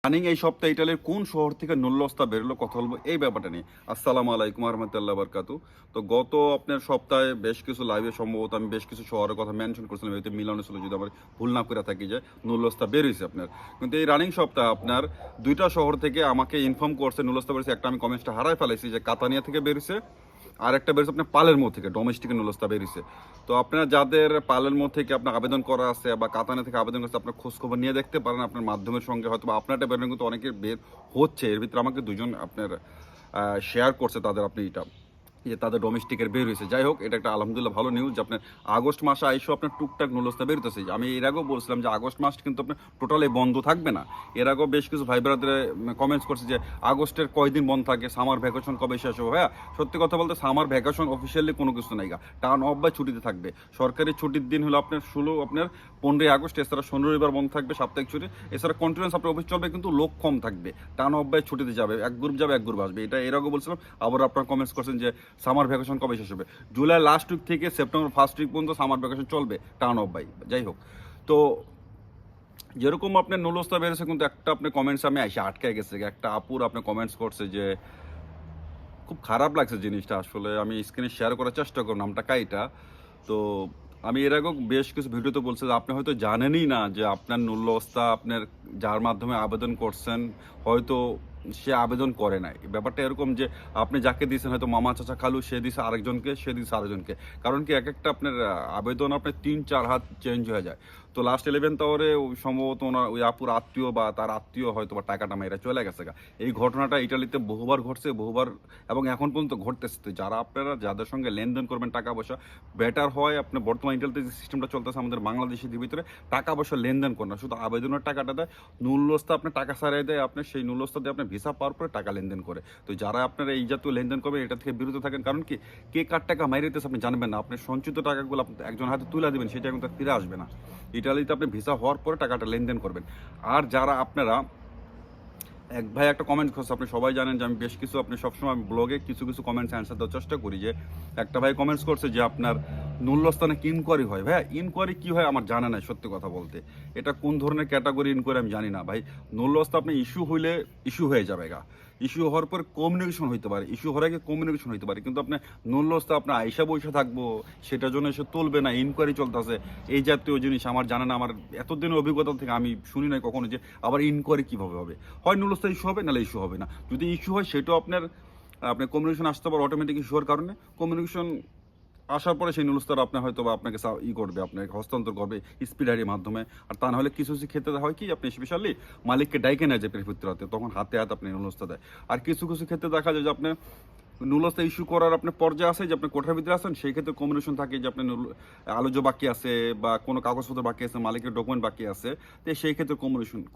Running এই সপ্তাহে ইটালির কোন শহর থেকে নুল্লস্তা বেরোলো কথা বলবো এই ব্যাপারটা নিয়ে। আসসালামু আলাইকুম রহমতুল্লাহ বারকাতু। তো গত আপনার সপ্তাহে বেশ কিছু লাইভে সম্ভবত আমি বেশ কিছু শহরের কথা মেনশন করছিলাম, এতে মিলানো ছিল যদি আমার ভুল না করে থাকি যে নুল্লস্তা বেরোইছে আপনার। কিন্তু এই রানিং সপ্তাহে আপনার দুইটা শহর থেকে আমাকে ইনফর্ম করছে নুল্লস্তা বেরোছে। একটা আমি কমেন্টসটা হারাই ফেলাইছি যে কাতানিয়া থেকে বেরোছে, আর একটা বেরোছে আপনার পালেরমো থেকে, ডোমেস্টিক নুলস্তা বেরিয়েছে। তো আপনার যাদের পালেরমো থেকে আপনার আবেদন করা আছে বা কাতানে থেকে আবেদন করছে, আপনার খোঁজখবর নিয়ে দেখতে পারেন আপনার মাধ্যমের সঙ্গে, হয়তো আপনারটা বেরোনো কিন্তু অনেকের বের হচ্ছে। এর ভিতরে আমাকে দুজন আপনার শেয়ার করছে তাদের আপনি এটা যে তাদের ডোমেস্টিকের বের হয়েছে। যাই হোক, এটা একটা আলহামদুলিল্লাহ ভালো নিউজ যে আপনার আগস্ট মাসে আইসো আপনার টুকটাক নুলস্তা বেরোতেছে। আমি এর আগেও বলছিলাম যে আগস্ট মাস কিন্তু আপনার টোটালি বন্ধ থাকবে না। এর আগেও বেশ কিছু ভাই ব্রাদারে কমেন্টস করছে যে আগস্টের কয়দিন বন্ধ থাকে, সামার ভ্যাকেশন কবে শেষ হবে। হ্যাঁ, সত্যি কথা বলতে সামার ভ্যাকেশন অফিসিয়ালি কোনো কিছু নাই, টার্ন অফ বা ছুটিতে থাকবে। সরকারি ছুটির দিন হলো আপনার 16 আপনার 15 আগস্ট, এছাড়া শনি রবিবার বন্ধ থাকবে, সাপ্তাহিক ছুটি। এছাড়া কন্টিনিউস আপনার অফিস চলবে, কিন্তু লোক কম থাকবে। টার্ন অফ বাই ছুটিতে যাবে, এক গ্রুপ যাবে এক গ্রুপ আসবে। এটা এর আগেও বলছিলাম, আবার আপনার কমেন্টস করছেন যে সামার ভ্যাকেশন কবে শেষ হবে। জুলাই লাস্ট উইক থেকে সেপ্টেম্বর ফার্স্ট উইক পর্যন্ত সামার ভ্যাকেশন চলবে, টার্ন অফ বাই। যাই হোক, তো যেরকম আপনার নুলস্তা বেড়েছে, কিন্তু একটা আপনার কমেন্টস আমি এসে আটকে গেছে। একটা আপুর আপনার কমেন্টস করছে যে খুব খারাপ লাগছে জিনিসটা। আসলে আমি স্ক্রিনে শেয়ার করার চেষ্টা করব, নামটা কাইটা। তো আমি এর আগেও বেশ কিছু ভিডিওতে বলছি যে আপনি হয়তো জানেনই না যে আপনার নুলস্তা আপনার যার মাধ্যমে আবেদন করছেন হয়তো সে আবেদন করে নাই। ব্যাপারটা এরকম যে আপনি যাকে দিয়েছেন হয়তো মামা চাচা খালু, সে দিয়েছে আরেকজনকে, সে দিয়েছে আরেকজনকে। কারণ কি, এক একটা আপনার আবেদন আপনার 3-4 হাত চেঞ্জ হয়ে যায়। তো লাস্ট 11th আওয়ারে সম্ভবত ওনার ওই আপুর আত্মীয় বা তার আত্মীয় হয়তো বা টাকাটা মেয়েরা চলে গেছে গা। এই ঘটনাটা ইটালিতে বহুবার ঘটছে, বহুবার, এবং এখন পর্যন্ত ঘটতেছে। যারা আপনারা যাদের সঙ্গে লেনদেন করবেন টাকা পয়সা, বেটার হয় আপনার বর্তমান ইটালিতে যে সিস্টেমটা চলতেছে আমাদের বাংলাদেশের ভিতরে, টাকা পয়সা লেনদেন করেন না, শুধু আবেদনের টাকাটা দেয়, নুল্লস্তা আপনার টাকা সারাই দেয়, আপনার সেই নুল্লস্তা দিয়ে আপনার ভিসা পাওয়ার পরে টাকা লেনদেন করে। তো যারা আপনারা এই জাতীয় লেনদেন করবেন এটা থেকে বিরত থাকেন। কারণ কি, কে কার টাকা মাইরেতেছে আপনি জানবেন না। আপনি সঞ্চিত টাকাগুলো আপনি একজন হাতে তুলে দেবেন, সেটা কিন্তু ফিরে আসবে না। ইটালিতে আপনি ভিসা হওয়ার পরে টাকাটা লেনদেন করবেন। আর যারা আপনারা এক ভাই একটা কমেন্ট করছে, আপনি সবাই জানেন যে আমি বেশ কিছু আপনি সবসময় ব্লগে কিছু কিছু কমেন্টস অ্যান্সার দেওয়ার চেষ্টা করি। যে একটা ভাই কমেন্টস করছে যে আপনার নুল্লস্থানে কি ইনকোয়ারি হয়। ভাই, ইনকোয়ারি কি হয় আমার জানা নাই সত্যি কথা বলতে। এটা কোন ধরনের ক্যাটাগরি ইনকোয়ারি আমি জানি না ভাই। নুল্লস্তা আপনি ইস্যু হইলে ইস্যু হয়ে যাবে গা, ইস্যু হওয়ার পর কমিউনিকেশন হইতে পারে, ইস্যু হওয়ার আগে কমিউনিকেশন হইতে পারে। কিন্তু আপনি নুল্লস্তা আপনার আইসা বৈশা থাকবো, সেটার জন্য এসে তুলবে না, ইনকোয়ারি চলতেছে, এই জাতীয় জিনিস আমার জানা না। আমার এতদিনের অভিজ্ঞতা থেকে আমি শুনি নাই কখনো যে আবার ইনকোয়ারি কীভাবে হবে। হয় নুল্লস্তা ইস্যু হবে, নাহলে ইস্যু হবে না। যদি ইস্যু হয় সেটাও আপনার আপনার কমিউনিকেশন আসতে পারে, অটোমেটিক ইস্যু হওয়ার কারণে কমিউনিকেশন আসার পরে সেই নুলস্তারা আপনার হয়তো বা আপনাকে করবে, আপনাকে হস্তান্তর করবে স্পিডারির মাধ্যমে। আর তা নাহলে কিছু কিছু ক্ষেত্রে হয় কি, আপনি স্পেশালি মালিককে ডাইকে নেয় যে প্রেফিত্রাতে, তখন হাতে হাতে আপনি নুলস্তা দেয়। আর কিছু কিছু ক্ষেত্রে দেখা যায় যে আপনার নুলস্তা ইস্যু করার আপনার পর্যায়ে আছে যে আপনি কোঠার ভিতরে আছেন, সেই ক্ষেত্রে কমিউনিকেশন থাকে যে আপনার আলোচ্য বাকি আছে বা কোনো কাগজপত্র বাকি আছে, মালিকের ডকুমেন্ট বাকি আছে, তো সেই ক্ষেত্রে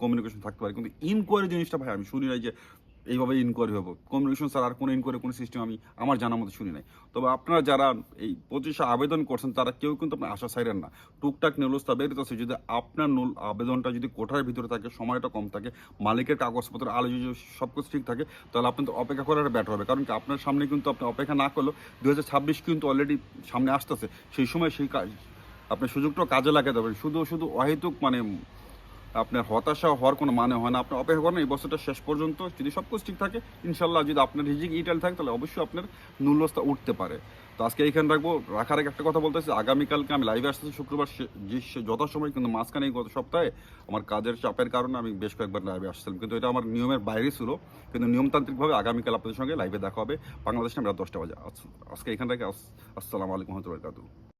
কমিউনিকেশন থাকতে পারে। কিন্তু ইনকোয়ারি জিনিসটা ভাই আমি শুনি নাই যে এইভাবে ইনকোয়ারি হবো। কমিউনিকেশন স্যার আর কোনো ইনকোয়ারি কোনো সিস্টেম আমি আমার জানার মতো শুনি নাই। তবে আপনারা যারা এই 25 আবেদন করছেন তারা কেউ কিন্তু আপনার আশা ছাইরেন না। টুকটাক নুলস্তা বেরোতেছে, যদি আপনার আবেদনটা যদি কোঠার ভিতরে থাকে, সময়টা কম থাকে, মালিকের কাগজপত্র আলো যদি সব কিছু ঠিক থাকে, তাহলে আপনার তো অপেক্ষা করার ব্যাটার হবে। কারণ কি, আপনার সামনে কিন্তু আপনি অপেক্ষা না করলেও 2026 কিন্তু অলরেডি সামনে আসতেছে। সেই সময় সেই কাজ আপনি সুযোগটাও কাজে লাগাতে পারেন। শুধু শুধু অহেতুক মানে আপনার হতাশা হওয়ার কোনো মানে হয় না। আপনি অপেক্ষা করেন এই বছরটা শেষ পর্যন্ত, যদি সব কিছু ঠিক থাকে ইনশাল্লাহ, যদি আপনার রিজিক ইটাল থাকে, তাহলে অবশ্যই আপনার নুল্লস্তা উঠতে পারে। তো আজকে এইখানে রাখবো, রাখার আগে একটা কথা বলতেছি, আগামীকালকে আমি লাইভে আসতেছি শুক্রবার যে যথাসময়, কিন্তু মাঝখানে গত সপ্তাহে আমার কাজের চাপের কারণে আমি বেশ কয়েকবার লাইভে আসছিলাম, কিন্তু এটা আমার নিয়মের বাইরে ছিল। কিন্তু নিয়মতান্ত্রিকভাবে আগামীকাল আপনাদের সঙ্গে লাইভে দেখা হবে বাংলাদেশে রাত 10টা বাজে। আজকে এখান থেকে আসসালামু আলাইকুম রহমতুল্লাহ।